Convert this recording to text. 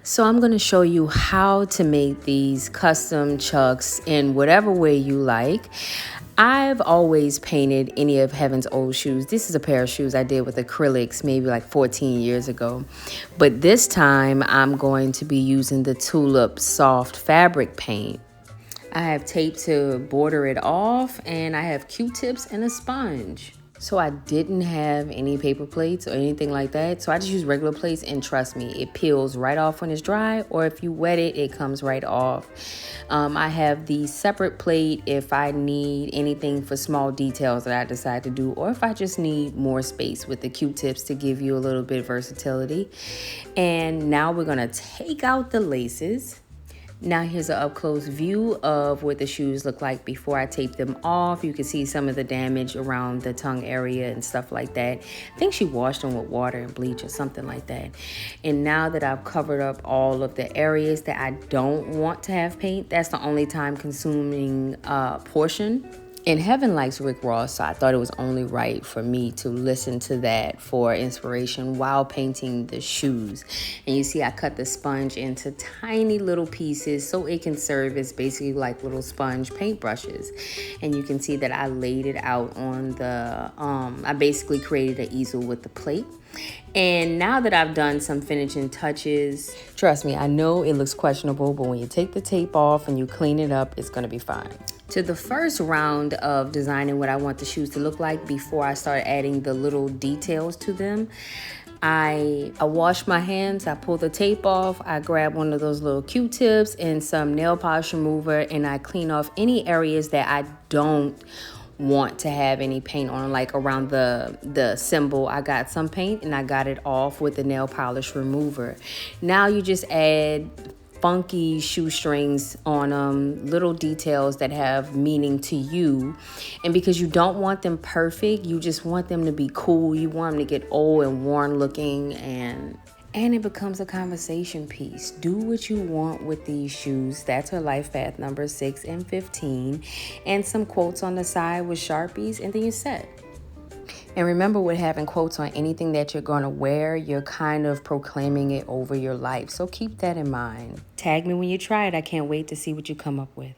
So I'm going to show you how to make these custom chucks in whatever way you like. I've always painted any of Heaven's old shoes. This is a pair of shoes I did with acrylics maybe like 14 years ago. But this time I'm going to be using the Tulip Soft Fabric Paint. I have tape to border it off, and I have Q-tips and a sponge. So I didn't have any paper plates or anything like that. So I just use regular plates, and trust me, it peels right off when it's dry, or if you wet it, it comes right off. I have the separate plate if I need anything for small details that I decide to do, or if I just need more space with the Q-tips to give you a little bit of versatility. And now we're gonna take out the laces. Now here's an up-close view of what the shoes look like before I tape them off. You can see some of the damage around the tongue area and stuff like that. I think she washed them with water and bleach or something like that. And now that I've covered up all of the areas that I don't want to have paint, that's the only time consuming portion. And Heaven likes Rick Ross, so I thought it was only right for me to listen to that for inspiration while painting the shoes. And you see I cut the sponge into tiny little pieces so it can serve as basically like little sponge paintbrushes. And you can see that I laid it out on the, I basically created an easel with the plate. And now that I've done some finishing touches, trust me, I know it looks questionable, but when you take the tape off and you clean it up, it's gonna be fine. To the first round of designing what I want the shoes to look like before I start adding the little details to them, I wash my hands, I pull the tape off, I grab one of those little Q-tips and some nail polish remover, and I clean off any areas that I don't want to have any paint on, like around the symbol. I got some paint and I got it off with the nail polish remover. Now you just add funky shoestrings on them, little details that have meaning to you. And because you don't want them perfect, you just want them to be cool. You want them to get old and worn looking, and it becomes a conversation piece. Do what you want with these shoes. That's her life path number 6 and 15. And some quotes on the side with Sharpies, and then you're set. And remember, with having quotes on anything that you're going to wear, you're kind of proclaiming it over your life. So keep that in mind. Tag me when you try it. I can't wait to see what you come up with.